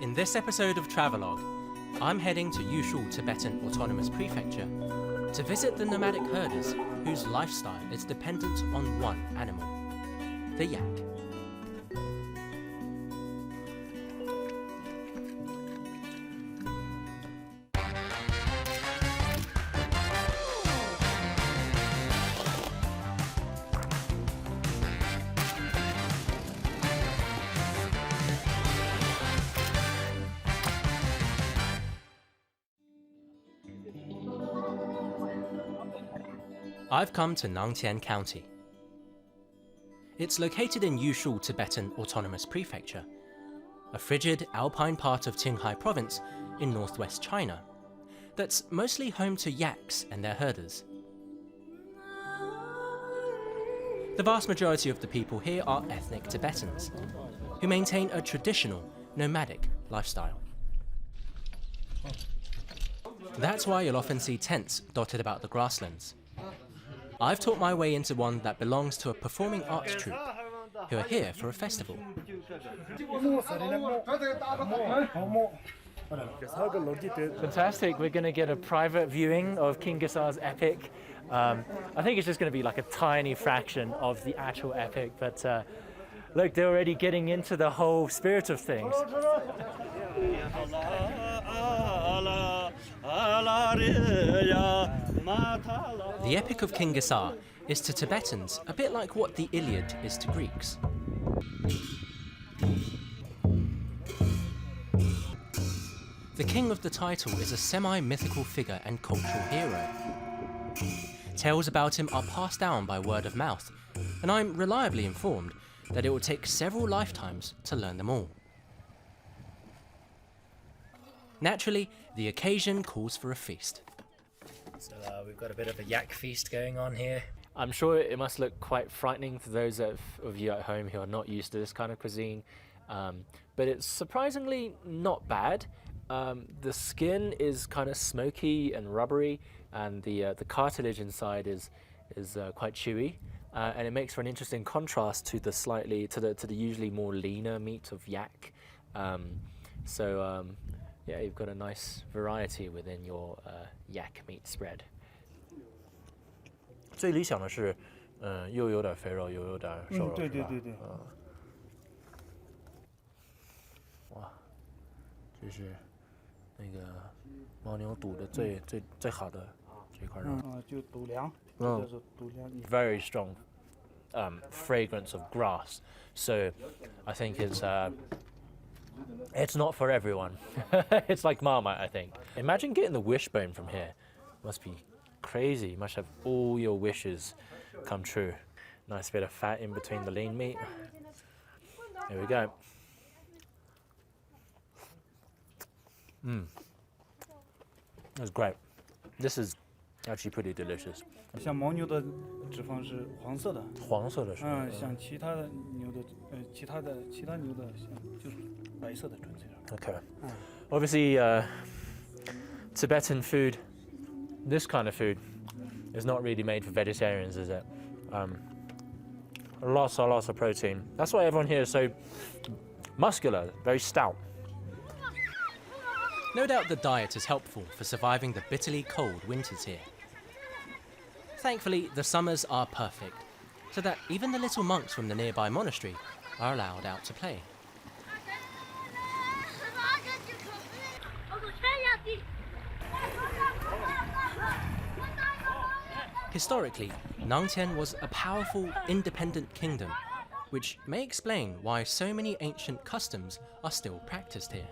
In this episode of Travelogue, I'm heading to Yushu Tibetan Autonomous Prefecture to visit the nomadic herders whose lifestyle is dependent on one animal, the yak. I've come to Nangtian County. It's located in Yushu Tibetan Autonomous Prefecture, a frigid alpine part of Qinghai Province in northwest China that's mostly home to yaks and their herders. The vast majority of the people here are ethnic Tibetans, who maintain a traditional, nomadic lifestyle. That's why you'll often see tents dotted about the grasslands. I've talked my way into one that belongs to a performing arts troupe, who are here for a festival. Fantastic, we're going to get a private viewing of King Gesar's epic. I think it's just going to be like a tiny fraction of the actual epic, but look, they're already getting into the whole spirit of things. The Epic of King Gesar is to Tibetans a bit like what the Iliad is to Greeks. The king of the title is a semi-mythical figure and cultural hero. Tales about him are passed down by word of mouth, and I'm reliably informed that it will take several lifetimes to learn them all. Naturally, the occasion calls for a feast. So we've got a bit of a yak feast going on here. I'm sure it must look quite frightening for those of you at home who are not used to this kind of cuisine, but it's surprisingly not bad. The skin is kind of smoky and rubbery, and the cartilage inside is quite chewy, and it makes for an interesting contrast to the usually more leaner meat of yak. Yeah, you've got a nice variety within your yak meat spread. 最理想的是，又有点肥肉，又有点瘦肉，对对对对。哇，这是那个牦牛肚的最好的这块肉。就肚梁，就是肚梁。Very strong fragrance of grass, so I think it's not for everyone. It's like Marmite, I think. Imagine getting the wishbone from here. Must be crazy. You must have all your wishes come true. Nice bit of fat in between the lean meat. Here we go. That's great. This is actually pretty delicious. 像牦牛的脂肪是黄色的，黄色的是。像其他的牛的，其他牛的就是白色的纯粹的。Okay. Obviously, Tibetan food, this kind of food, is not really made for vegetarians, is it? Lots of protein. That's why everyone here is so muscular, very stout. No doubt the diet is helpful for surviving the bitterly cold winters here. Thankfully, the summers are perfect, so that even the little monks from the nearby monastery are allowed out to play. Historically, Nangtian was a powerful, independent kingdom, which may explain why so many ancient customs are still practiced here.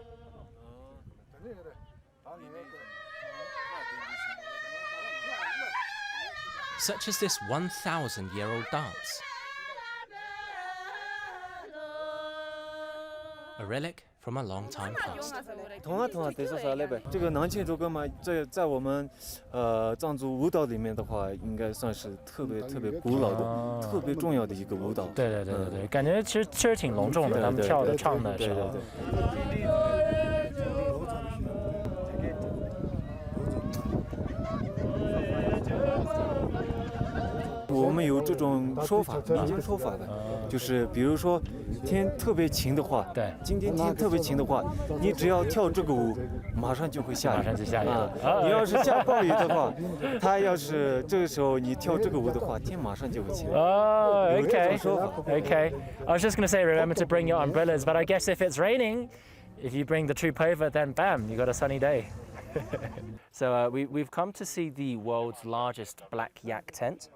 Such as this 1,000-year-old dance. A relic from a long time past. 同啊，得说啥来呗？这个囊庆这个嘛，在我们藏族舞蹈里面的话，应该算是特别古老的、特别重要的一个舞蹈。对，感觉其实挺隆重的，他们跳的唱的时候。我们有这种说法，民间说法的，就是比如说天特别晴的话，对，今天天特别晴的话，你只要跳这个舞，马上就会下雨，马上就下雨啊。你要是下暴雨的话，他要是这个时候你跳这个舞的话，天马上就会晴。Oh, 有这 okay. 种说法。 Okay. I was just going to say, remember to bring your umbrellas, but I guess if it's raining, if you bring the troop over, then bam, you got a sunny day. So we've come to see the world's largest black yak tent,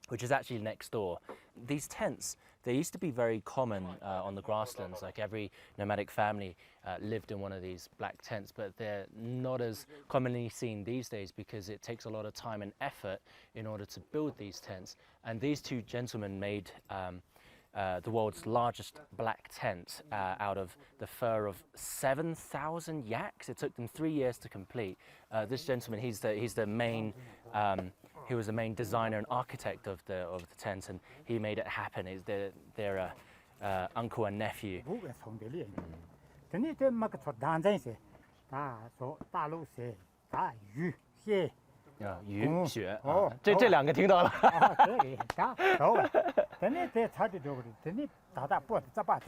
which is actually next door. These tents, they used to be very common on the grasslands, like every nomadic family lived in one of these black tents, but they're not as commonly seen these days because it takes a lot of time and effort in order to build these tents. And these two gentlemen made the world's largest black tent out of the fur of 7,000 yaks. It took them 3 years to complete. This gentleman, he's the main, he was the main designer and architect of the tent, and he made it happen. He's their uncle and nephew. 雨雪这两个听到了。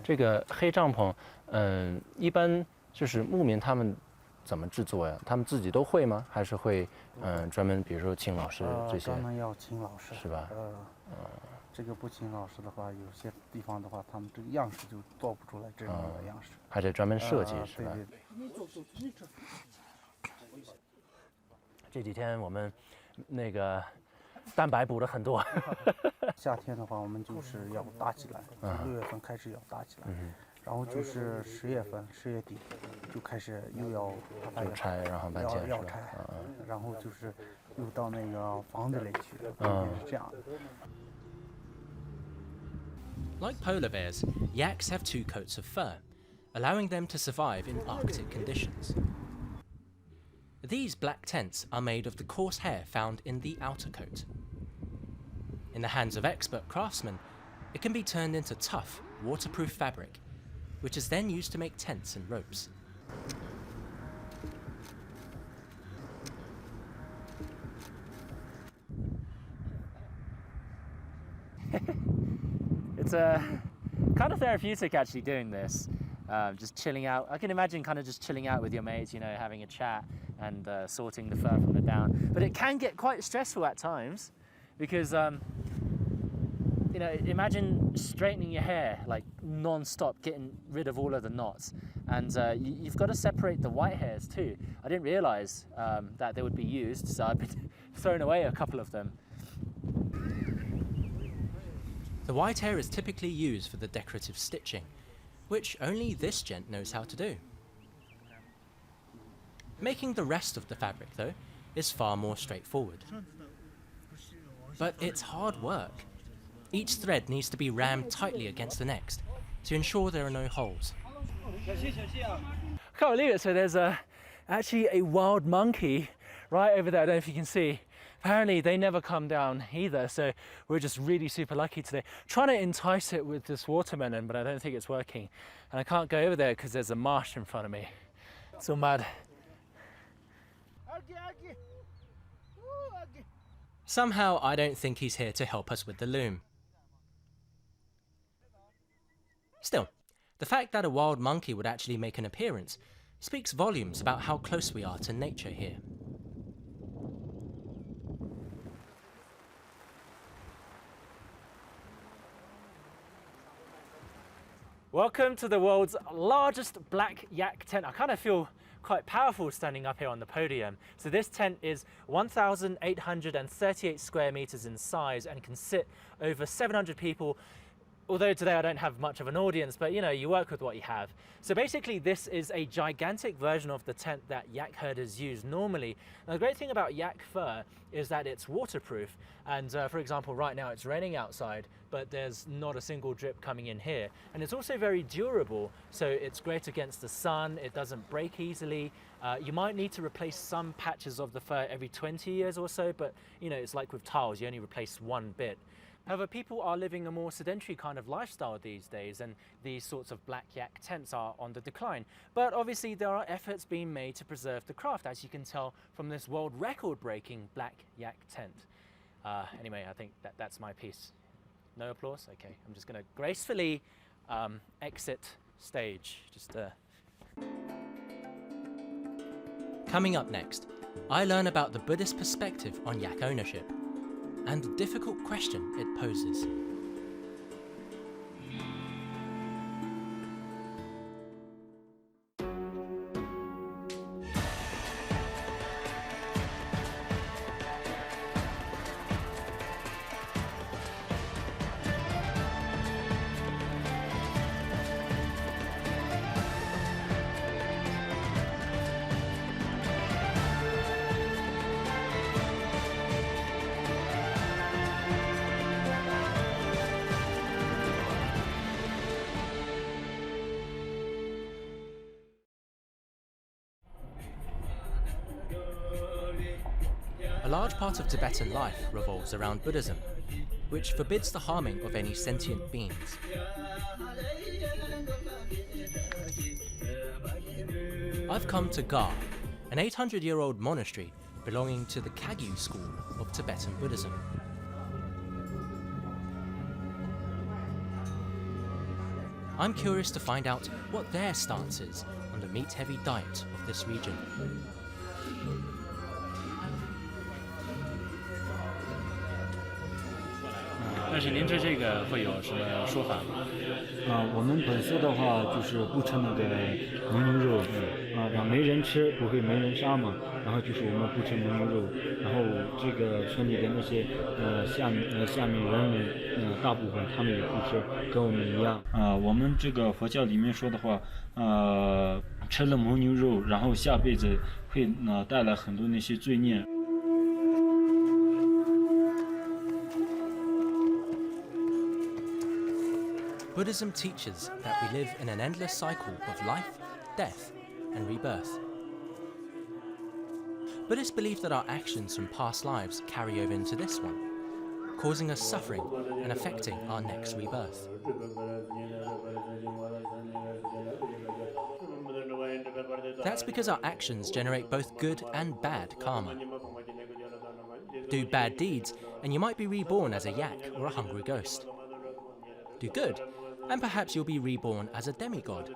这个黑帐篷，一般就是牧民他们怎么制作呀？他们自己都会吗？还是会专门比如说请老师这些？专门要请老师是吧？这个不请老师的话，有些地方的话，他们这个样式就做不出来这样的样式，还得专门设计是吧？这几天我们那个蛋白补了很多。夏天的话，我们就是要搭起来，6月份开始要搭起来，然后就是10月份10月底就开始又要把它拆，然后搬迁要拆，然后就是又到那个房子里去，是这样的。Like polar bears, yaks have 2 coats of fur, allowing them to survive in Arctic conditions. These black tents are made of the coarse hair found in the outer coat. In the hands of expert craftsmen, it can be turned into tough, waterproof fabric, which is then used to make tents and ropes. It's kind of therapeutic actually doing this. Just chilling out. I can imagine kind of just chilling out with your mates, you know, having a chat and sorting the fur from the down. But it can get quite stressful at times because, you know, imagine straightening your hair like non-stop, getting rid of all of the knots. And you've got to separate the white hairs too. I didn't realize that they would be used, so I've been throwing away a couple of them. The white hair is typically used for the decorative stitching, which only this gent knows how to do. Making the rest of the fabric, though, is far more straightforward. But it's hard work. Each thread needs to be rammed tightly against the next to ensure there are no holes. I can't believe it. So there's actually a wild monkey right over there. I don't know if you can see. Apparently they never come down either, so we're just really super lucky today. Trying to entice it with this watermelon, but I don't think it's working. And I can't go over there because there's a marsh in front of me. It's all mad. Somehow I don't think he's here to help us with the loom. Still, the fact that a wild monkey would actually make an appearance speaks volumes about how close we are to nature here. Welcome to the world's largest black yak tent. I kind of feel quite powerful standing up here on the podium. So this tent is 1,838 square meters in size and can sit over 700 people. Although today I don't have much of an audience, but you know, you work with what you have. So basically this is a gigantic version of the tent that yak herders use normally. Now the great thing about yak fur is that it's waterproof. And for example, right now it's raining outside, but there's not a single drip coming in here. And it's also very durable, so it's great against the sun, it doesn't break easily. You might need to replace some patches of the fur every 20 years or so, but you know, it's like with tiles, you only replace one bit. However, people are living a more sedentary kind of lifestyle these days, and these sorts of black yak tents are on the decline. But obviously there are efforts being made to preserve the craft, as you can tell from this world record-breaking black yak tent. Anyway, I think that's my piece. No applause? Okay, I'm just going to gracefully exit stage. Coming up next, I learn about the Buddhist perspective on yak ownership and the difficult question it poses. A large part of Tibetan life revolves around Buddhism, which forbids the harming of any sentient beings. I've come to Ga, an 800-year-old monastery belonging to the Kagyu school of Tibetan Buddhism. I'm curious to find out what their stance is on the meat-heavy diet of this region. 但是您对这个会有什么说法吗？我们本色的话就是不吃那个牦牛肉，没人吃不会没人杀嘛。然后就是我们不吃牦牛肉，然后这个村里的那些下面人们大部分他们也不吃，跟我们一样。我们这个佛教里面说的话，吃了牦牛肉，然后下辈子会带来很多那些罪孽。 Buddhism teaches that we live in an endless cycle of life, death, and rebirth. Buddhists believe that our actions from past lives carry over into this one, causing us suffering and affecting our next rebirth. That's because our actions generate both good and bad karma. Do bad deeds, and you might be reborn as a yak or a hungry ghost. Do good, and perhaps you'll be reborn as a demigod.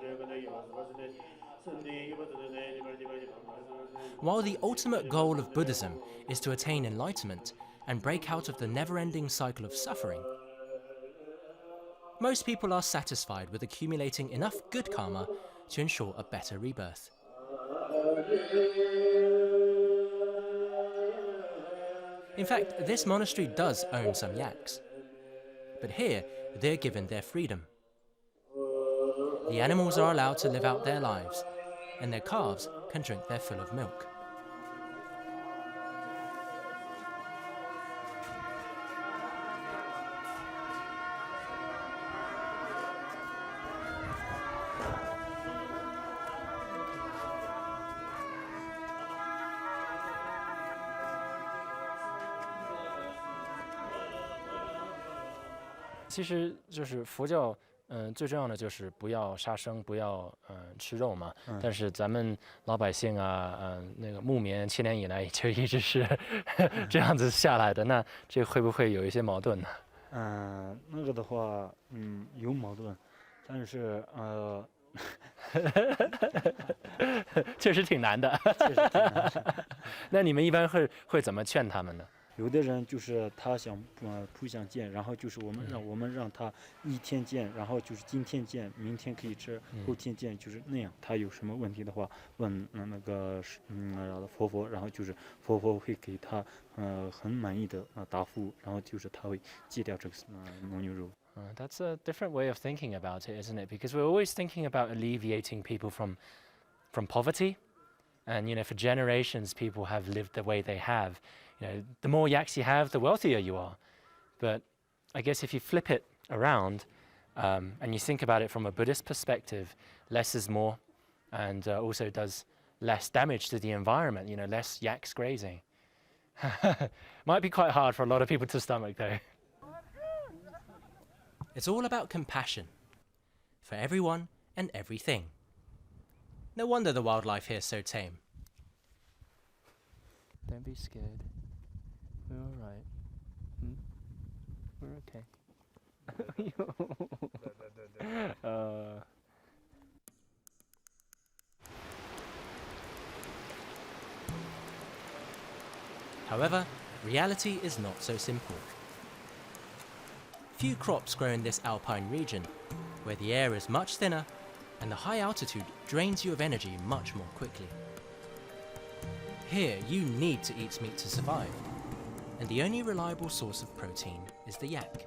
While the ultimate goal of Buddhism is to attain enlightenment and break out of the never-ending cycle of suffering, most people are satisfied with accumulating enough good karma to ensure a better rebirth. In fact, this monastery does own some yaks, but here they're given their freedom. The animals are allowed to live out their lives, and their calves can drink their fill of milk.其实就是佛教，最重要的就是不要杀生，不要吃肉嘛。但是咱们老百姓啊，那个木棉千年以来就一直是这样子下来的，那这会不会有一些矛盾呢？那个的话，有矛盾，但是确实挺难的。确实挺难的。那你们一般会怎么劝他们呢？ 有的人就是他想不想见，然后就是我们让他一天见，然后就是今天见，明天可以吃，后天见，就是那样。他有什么问题的话，问那个佛佛，然后就是佛佛会给他很满意的答复，然后就是他会戒掉这个牦牛肉。 That's a different way of thinking about it, isn't it? Because we're always thinking about alleviating people from poverty, and for generations people have lived the way they have. The more yaks you have, the wealthier you are. But I guess if you flip it around and you think about it from a Buddhist perspective, less is more, and also does less damage to the environment, less yaks grazing. Might be quite hard for a lot of people to stomach though. It's all about compassion for everyone and everything. No wonder the wildlife here is so tame. Don't be scared. We're all right. We're okay. However, reality is not so simple. Few crops grow in this alpine region, where the air is much thinner and the high altitude drains you of energy much more quickly. Here, you need to eat meat to survive, and the only reliable source of protein is the yak.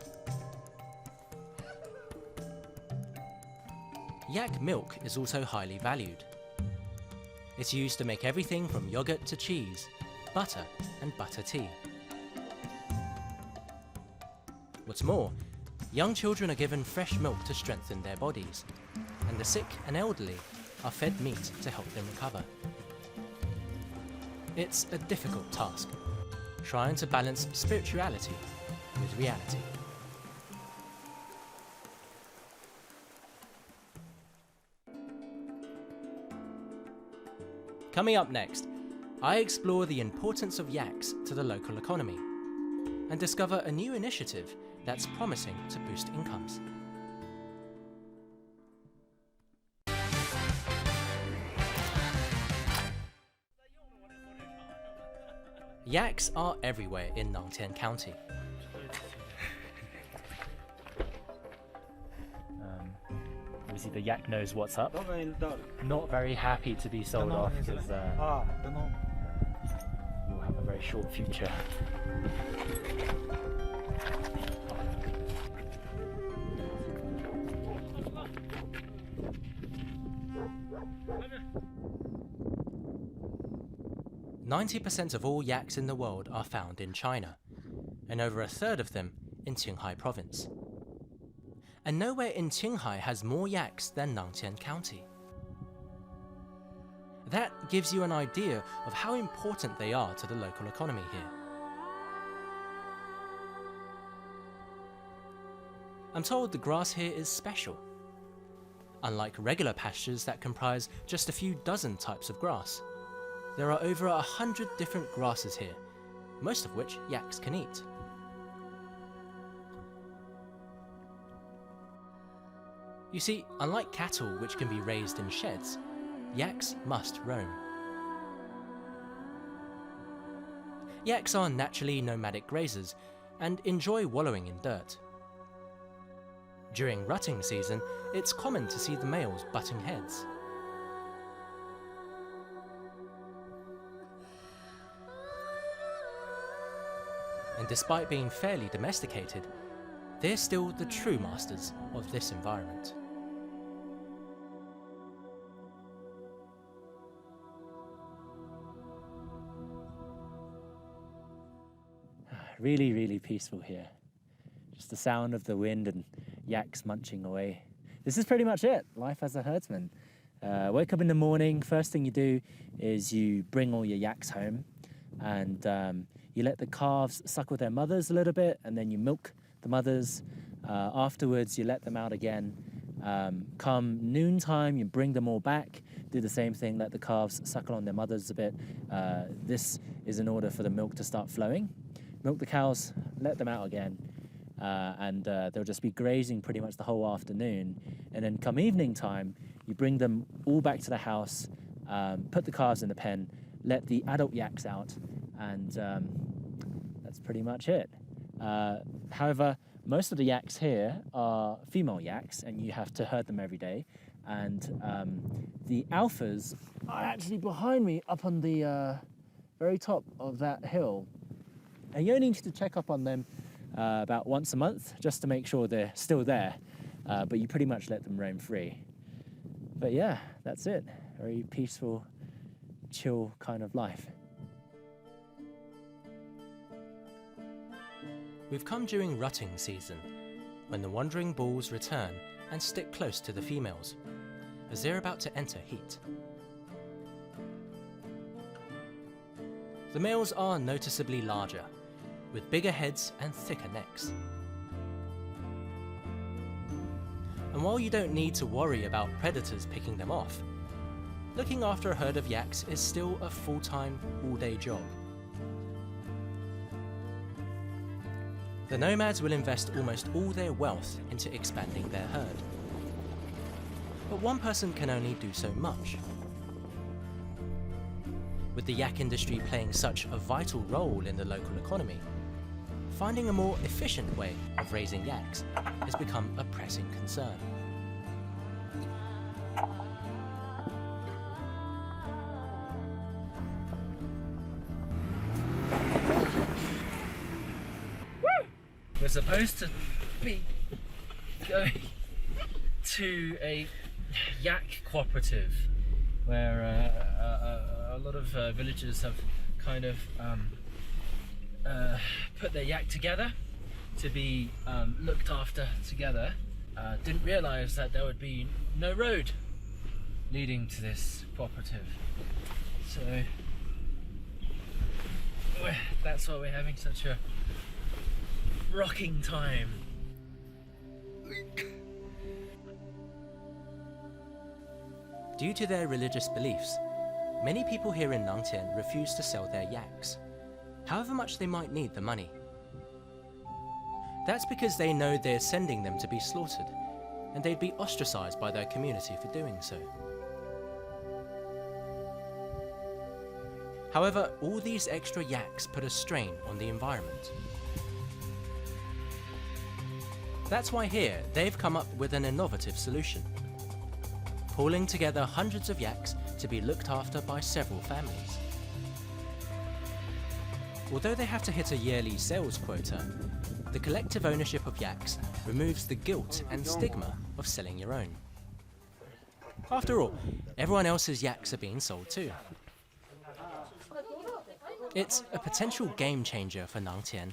Yak milk is also highly valued. It's used to make everything from yogurt to cheese, butter and butter tea. What's more, young children are given fresh milk to strengthen their bodies, and the sick and elderly are fed meat to help them recover. It's a difficult task, trying to balance spirituality with reality. Coming up next, I explore the importance of yaks to the local economy and discover a new initiative that's promising to boost incomes. Yaks are everywhere in Nangtian County. Obviously the yak knows what's up. Not very happy to be sold off because we'll have a very short future. 90% of all yaks in the world are found in China, and over a third of them in Qinghai Province. And nowhere in Qinghai has more yaks than Nangtian County. That gives you an idea of how important they are to the local economy here. I'm told the grass here is special. Unlike regular pastures that comprise just a few dozen types of grass, there are over 100 different grasses here, most of which yaks can eat. You see, unlike cattle which can be raised in sheds, yaks must roam. Yaks are naturally nomadic grazers and enjoy wallowing in dirt. During rutting season, it's common to see the males butting heads. And despite being fairly domesticated, they're still the true masters of this environment. Really, really peaceful here. Just the sound of the wind and yaks munching away. This is pretty much it, life as a herdsman. Wake up in the morning, first thing you do is you bring all your yaks home and you let the calves suckle their mothers a little bit and then you milk the mothers. Afterwards, you let them out again. Come noontime, you bring them all back, do the same thing, let the calves suckle on their mothers a bit. This is in order for the milk to start flowing. Milk the cows, let them out again, and they'll just be grazing pretty much the whole afternoon. And then come evening time, you bring them all back to the house, put the calves in the pen, let the adult yaks out, and that's pretty much it. However, most of the yaks here are female yaks, and you have to herd them every day. And the alphas are actually behind me up on the very top of that hill. And you only need to check up on them about once a month just to make sure they're still there, but you pretty much let them roam free. But yeah, that's it. Very peaceful, chill kind of life. We've come during rutting season, when the wandering bulls return and stick close to the females, as they're about to enter heat. The males are noticeably larger, with bigger heads and thicker necks. And while you don't need to worry about predators picking them off, looking after a herd of yaks is still a full-time, all-day job. The nomads will invest almost all their wealth into expanding their herd. But one person can only do so much. With the yak industry playing such a vital role in the local economy, finding a more efficient way of raising yaks has become a pressing concern. We're supposed to be going to a yak cooperative where a lot of villagers have kind of put their yak together to be looked after together. Didn't realize that there would be no road leading to this cooperative. So that's why we're having such a rocking time. Due to their religious beliefs, many people here in Nangtian refuse to sell their yaks, however much they might need the money. That's because they know they're sending them to be slaughtered, and they'd be ostracized by their community for doing so. However, all these extra yaks put a strain on the environment. That's why here they've come up with an innovative solution, pooling together hundreds of yaks to be looked after by several families. Although they have to hit a yearly sales quota, the collective ownership of yaks removes the guilt and stigma of selling your own. After all, everyone else's yaks are being sold too. It's a potential game changer for Nangtian,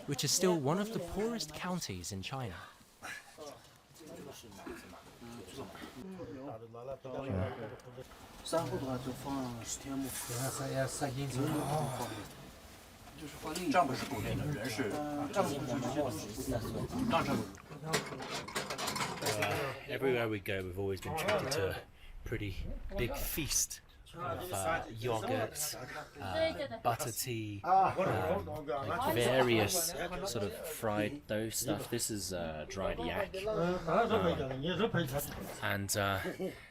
which is still one of the poorest counties in China. Everywhere we go, we've always been treated to a pretty big feast of yogurt, butter tea, like various sort of fried dough stuff. This is dried yak, and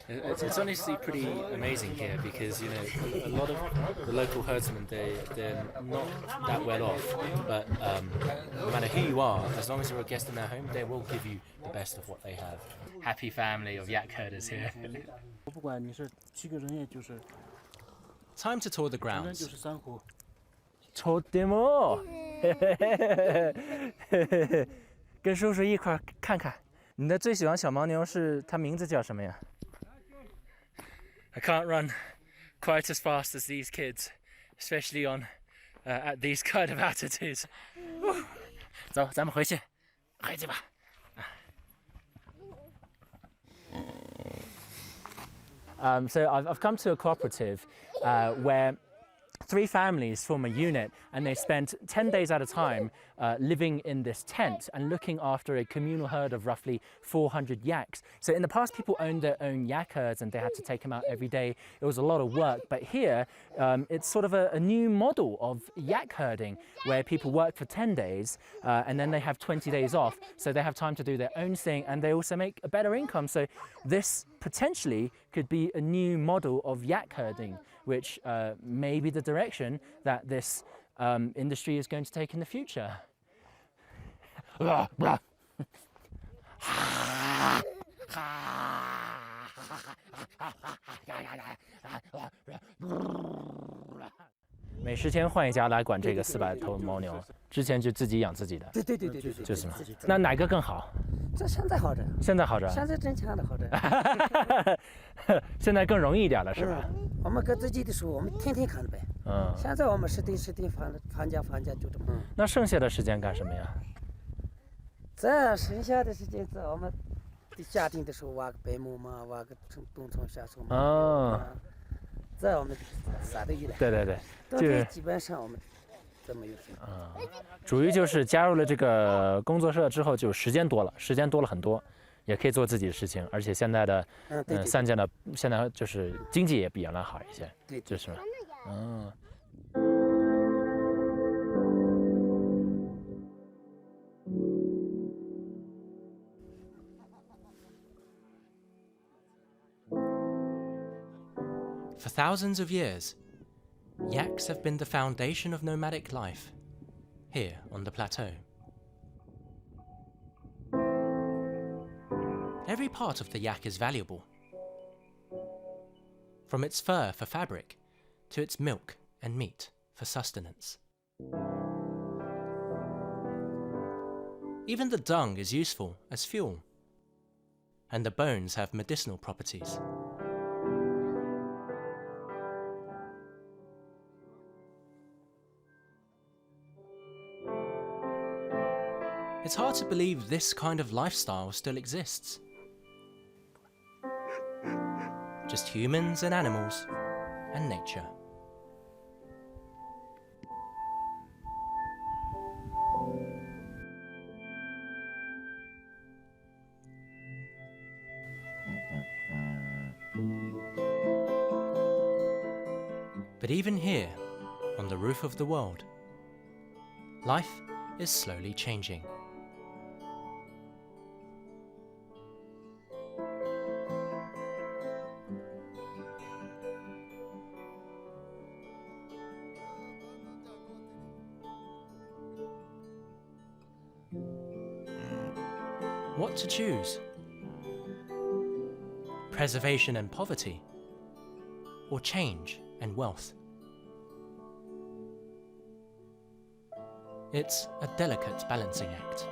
it's honestly pretty amazing here because, you know, a lot of the local herdsmen, they're not that well off, but no matter who you are, as long as you're a guest in their home, they will give you the best of what they have. Happy family of yak herders here. Time to tour the grounds. 抽demo，跟叔叔一块看看。你的最喜欢小牦牛是它名字叫什么呀 I can't run quite as fast as these kids, especially on at these kind of altitudes. 走，咱们回去，回去吧。So I've come to a cooperative where 3 families form a unit, and they spend 10 days at a time living in this tent and looking after a communal herd of roughly 400 yaks. So in the past, people owned their own yak herds and they had to take them out every day. It was a lot of work, but here it's sort of a new model of yak herding where people work for 10 days and then they have 20 days off, so they have time to do their own thing, and they also make a better income. So this potentially could be a new model of yak herding, which may be the direction that this industry is going to take in the future. Blah, blah. 每10天换一家来管这个400头牦牛，之前就自己养自己的。对，就是嘛。那哪个更好？这现在好着。现在好着。现在真强的好着。现在更容易一点了，是吧？我们搁自己的时候，我们天天看呗。现在我们10天放假就这么。那剩下的时间干什么呀？这剩下的时间，这我们夏天的时候挖个白木嘛，挖个冬虫夏草嘛。这我们啥都有了。对，就是基本上我们这么有事。主要就是加入了这个工作社之后，就时间多了很多，也可以做自己的事情，而且现在的散见的现在就是经济也比原来好一些，对，就是嘛， For thousands of years, yaks have been the foundation of nomadic life here on the plateau. Every part of the yak is valuable, from its fur for fabric to its milk and meat for sustenance. Even the dung is useful as fuel, and the bones have medicinal properties. It's hard to believe this kind of lifestyle still exists. Just humans and animals and nature. But even here, on the roof of the world, life is slowly changing. What to choose? Preservation and poverty, or change and wealth? It's a delicate balancing act.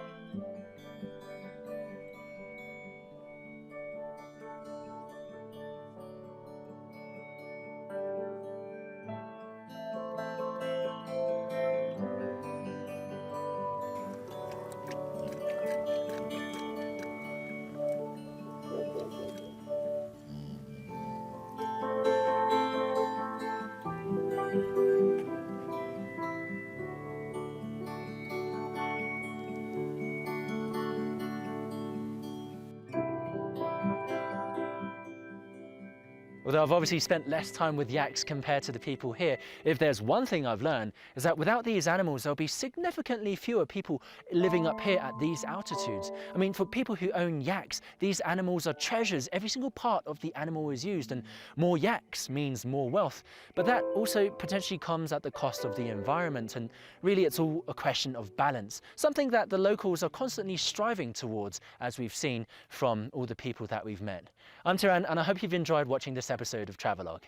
Although I've obviously spent less time with yaks compared to the people here, if there's one thing I've learned is that without these animals, there'll be significantly fewer people living up here at these altitudes. I mean, for people who own yaks, these animals are treasures. Every single part of the animal is used, and more yaks means more wealth. But that also potentially comes at the cost of the environment, and really it's all a question of balance, something that the locals are constantly striving towards, as we've seen from all the people that we've met. I'm Tianran, and I hope you've enjoyed watching this episode of Travelogue.